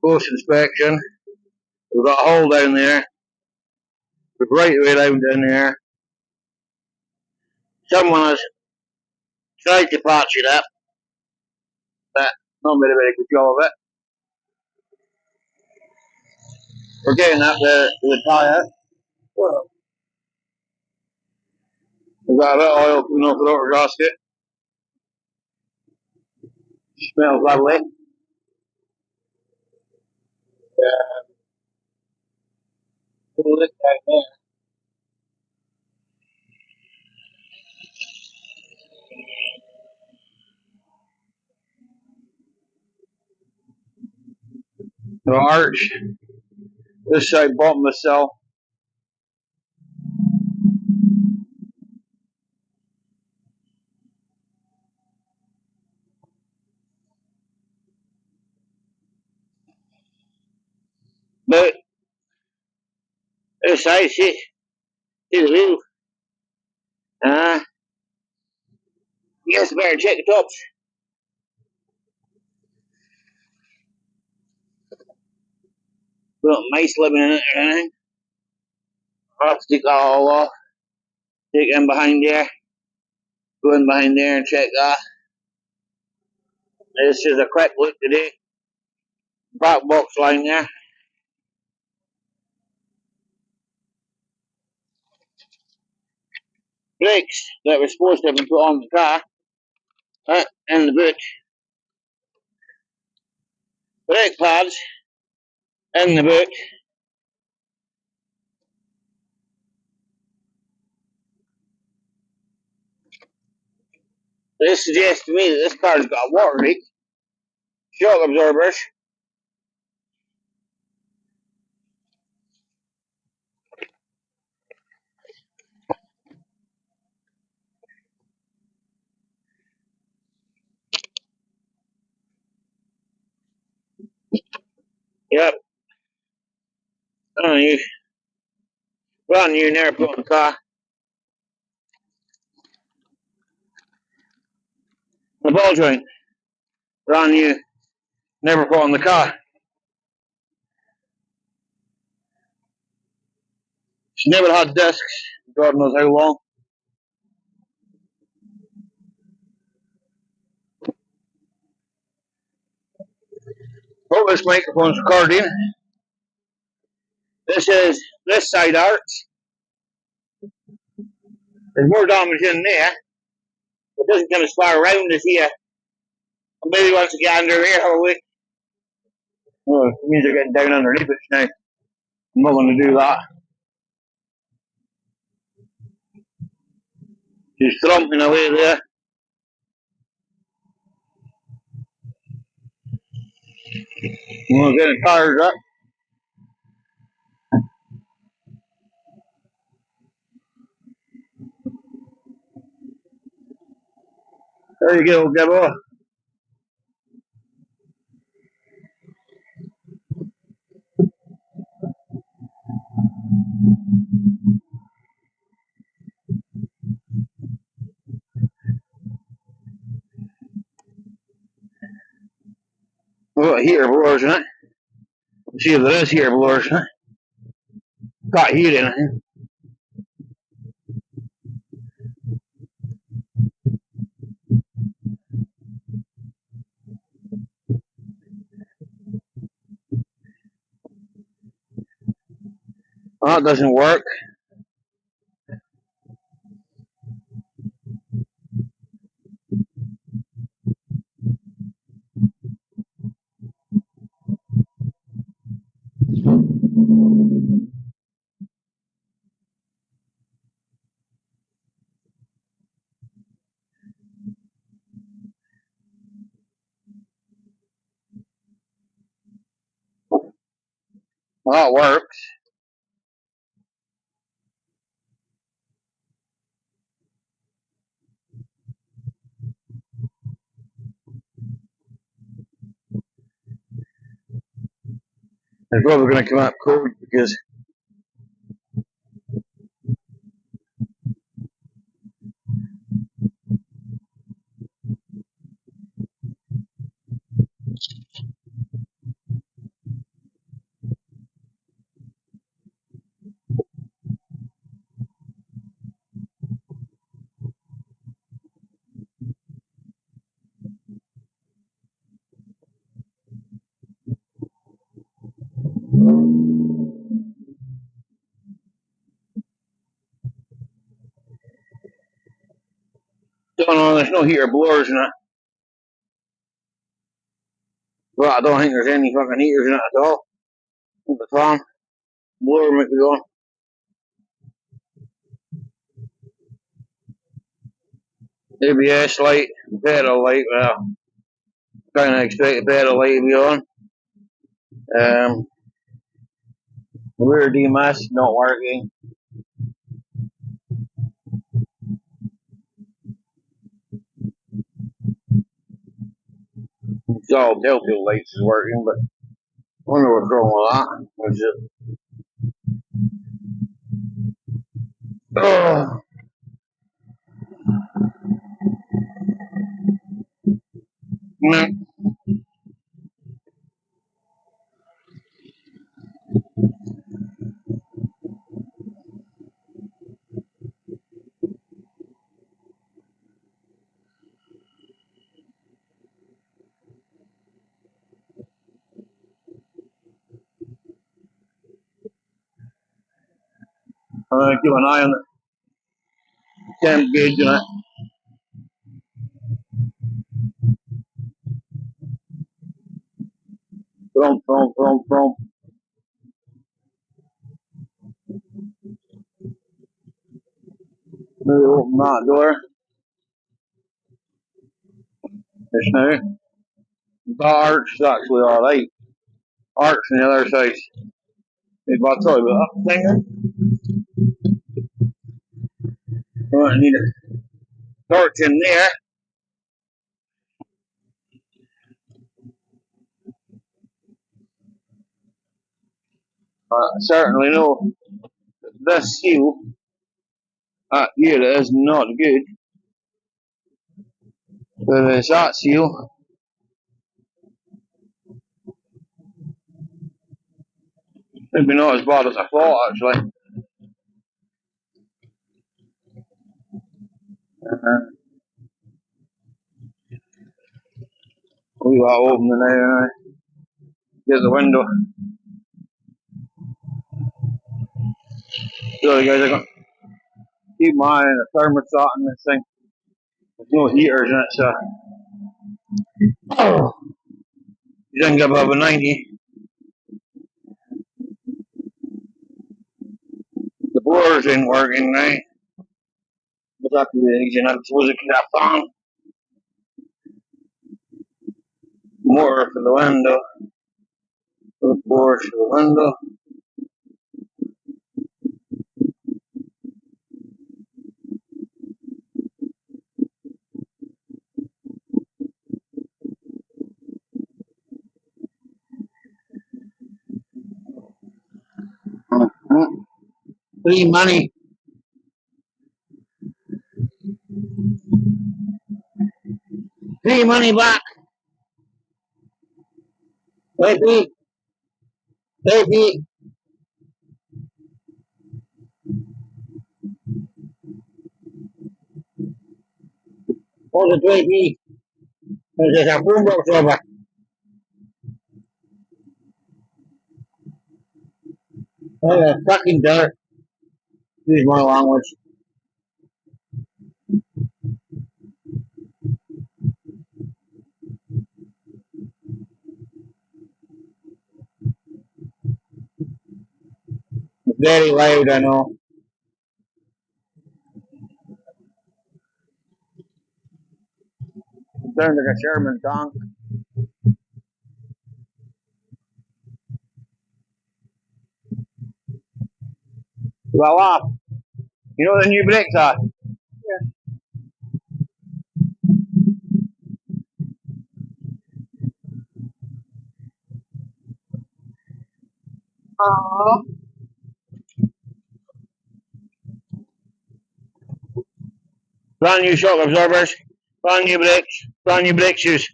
post inspection. We've got a hole down there. We've right the way down there. Someone has tried to patch it up, but not made a very good job of it. We're getting up there to the tyre. We've got a bit of oil coming off the rotor gasket. Smells lovely. Pull this down there. The arch. This side bottom of the cell. But this side, see the roof. Yes, better check the tops. Got mice living in it or anything. I'll have to take that all off. Take in behind there. Go in behind there and check that. This is a quick look today. Back box line there. Brakes that were supposed to have been put on the car. In the boot. Brake pads in the boot. This suggests to me that this car's got a water leak. Shock absorbers. Yep. Brand new, never put on the car. The ball joint. Brand new, never put on the car. She's never had discs. God knows how long. Hope this microphone's recording. This is this side arch. There's more damage in there. It doesn't come as far around as here. And maybe once I get under here, hopefully. Oh, it means they're getting down underneath it now. I'm not going to do that. She's thrumping away there. We're getting tired up. There you go, Gabbo. We've got heater blowers in it. Let's see if there is heater blowers in it. Got heat in it. That doesn't work. That works. It's probably going to come out cold because Don't know, there's no heater blowers in it. Well, I don't think there's any fucking heaters in it at all. The fan blower might be on. ABS light, pedal light, well, kind of expect the pedal light to be on. Rear DMS not working. So telltale lights is working, but I wonder what's wrong with that. What's it? Oh. I'm gonna keep an eye on the temp gauge in it. Boom. Maybe open that door. Just now. The arch is actually alright. Arch on the other side. Maybe I'll tell you about that thing. I need a torch in there. I certainly know that this seal here is not good. But it's that seal. Maybe not as bad as I thought actually. We got open now. Get the window. Sorry guys, I got keep my eye on the thermostat in this thing. There's no heaters in it, so you didn't get above a 90. The blowers ain't working right. But that could be easy enough. Suppose it could have on. Motor for the window. The blowers for the window. Free money. Free money back. Baby. Baby. What's the baby? There's a boombox over. Oh, fucking dirt. Use my language. It's very loud, I know. It sounds like a Sherman tank. Well, you know what the new brakes are? Yeah. Aww. Brand new shock absorbers, brand new brakes, brand new brake shoes.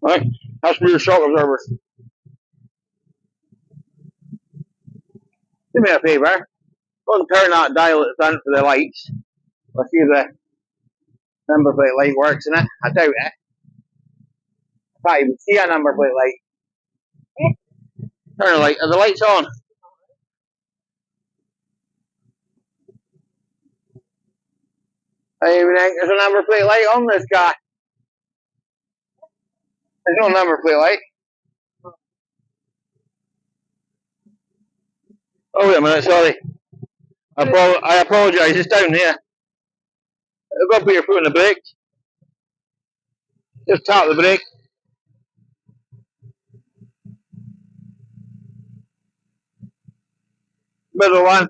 Right? That's for your shock absorbers. Do me a favour. Go and turn that dial at the front for the lights. Let's see if the number plate light works in it. I doubt it. I can't even see a number plate light. Turn the light. Are the lights on? I even think there's a number plate light on this guy. There's no number plate light. Oh, wait a minute, sorry. I apologise, it's down here. You've got to put your foot on the brake. Just tap the brake. Middle one.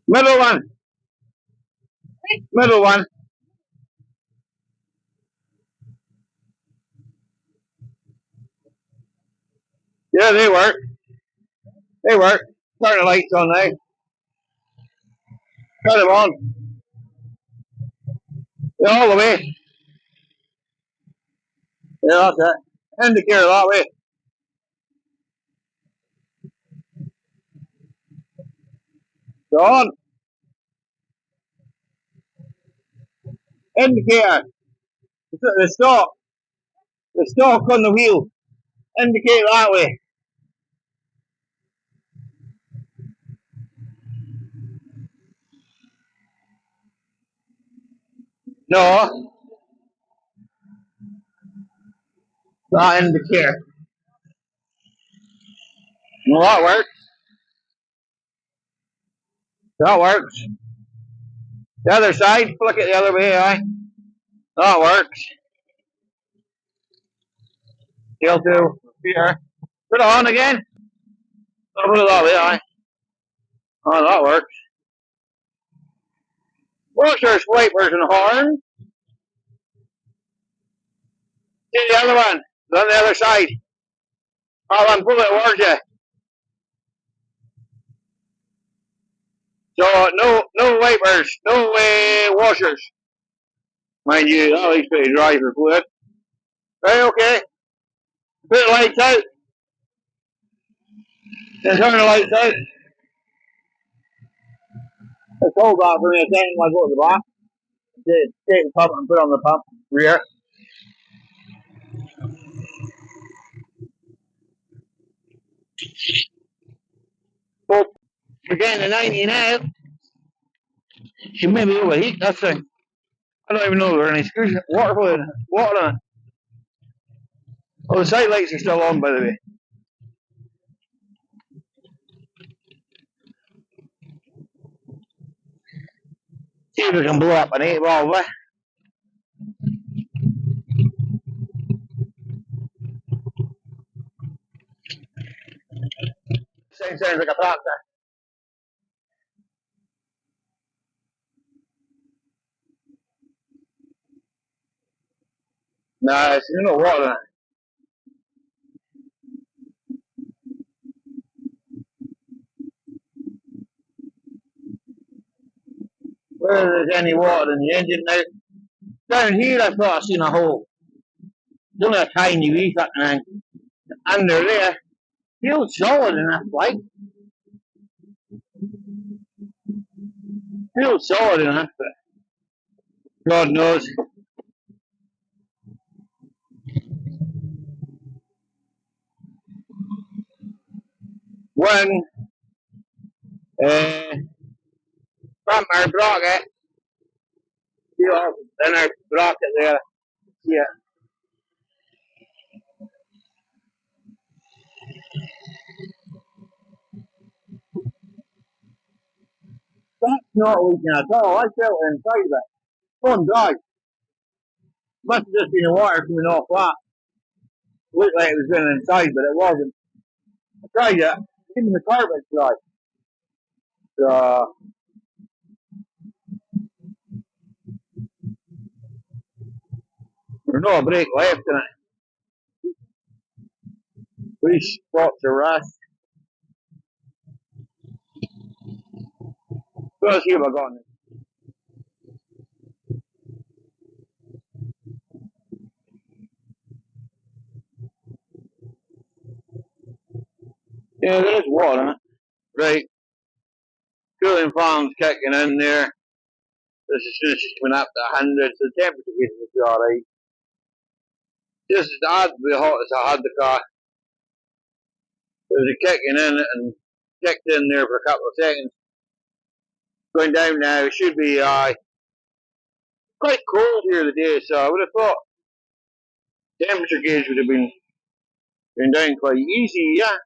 Middle one. Middle one. Yeah, they work. They work. Turn the lights on now. Turn them on. Yeah, all the way. Yeah, that's it. Indicator that way. Go on. Indicator. The stalk. The stalk on the wheel. Indicate that way. No. That indicator. No, that works. That works. The other side, flick it the other way, aye. That works. Tail two. Here. Put it on again. I'll put it that way, aye. Oh, that works. Washers, wipers, and horn. See the other one. It's on the other side. I'll pull it towards you. So no wipers, no washers. Mind you, that looks pretty dry for fluid. Right, okay. Put the lights out. Then turn the lights out. Let's hold that for me a second while I go to the back. Take the pump and put on the pump rear. So we're getting to 90 now. She may be overheat, that's thing. I don't even know if there are any screws. Water on it. Oh, the side lights are still on, by the way. See if we can blow up an 8-valve. Sounds like a tractor. Nah, there's no water in it. Where there's any water in the engine now? Down here I thought I seen a hole. It's only a tiny wee fucking thing. Under there, feels solid enough, like. Feels solid enough, but God knows. One from our bracket, in our bracket there, yeah. That's not leaking at all. I felt it inside of it. Fun dry. Must have just been the water coming off that. Looked like it was going inside, but it wasn't. I tried it. Even the carpet's dry. So, there's no brake left in it. 3 spots of rust. Let's see what I got in it. Yeah, there's water in it. Right. Cooling fan's kicking in there. This is as soon as it's coming up to 100, so the temperature gauge will be alright. Just as hard to be hot as I had the car. There was a kicking in it and kicked in there for a couple of seconds. Going down now, it should be quite cold here today, so I would have thought temperature gauge would have been going down quite easy, yeah.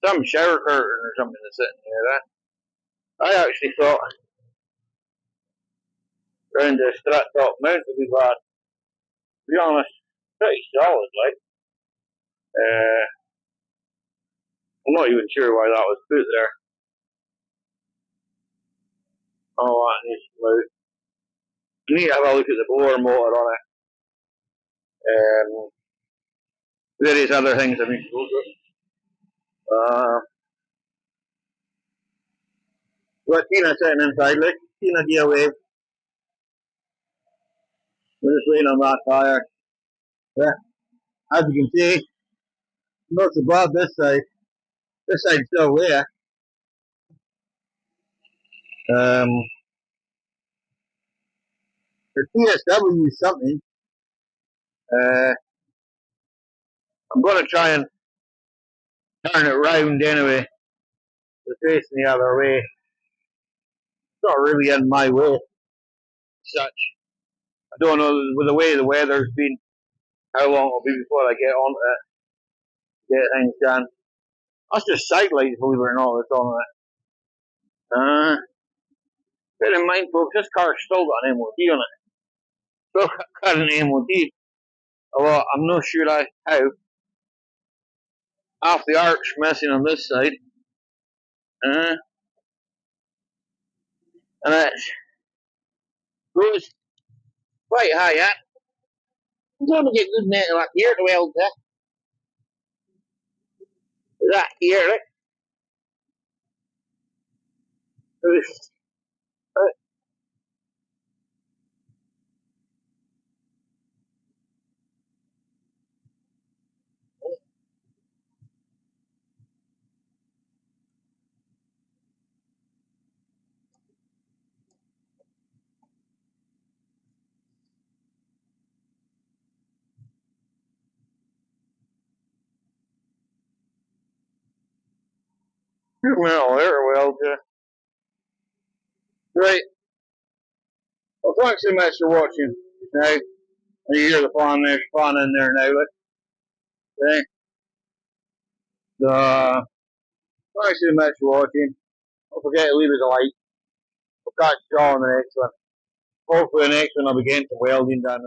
Some shower curtain or something is sitting there. I actually thought round the strut top mount would be bad. To be honest, pretty solid, like. I'm not even sure why that was put there. Oh, that needs to move. You need to have a look at the blower motor on it. Various other things I need to go through. Got Tina sitting inside, look. Tina gear wave. We're just waiting on that tire. Yeah. As you can see, not so bad this side. This side's still there. The TSW something. I'm going to try and turn it round anyway. The facing the other way. It's not really in my way. Such. I don't know with the way the weather's been, how long it'll be before I get on it, get things done. That's just side lights, believe it or not, that's on it. Bear in mind, folks, this car's still got an MOT on it. Still got an MOT. Although I'm not sure how. Half the arch missing on this side. And it goes quite high up. I'm going to get good metal up here to weld to. That here, right? Good metal there, weld to. Right. Well, thanks so much for watching. Now, you hear the fan in there now, look. Okay. So, thanks so much for watching. Don't forget to leave us a like. We'll catch you all on the next one. Hopefully the next one I'll be getting some welding done.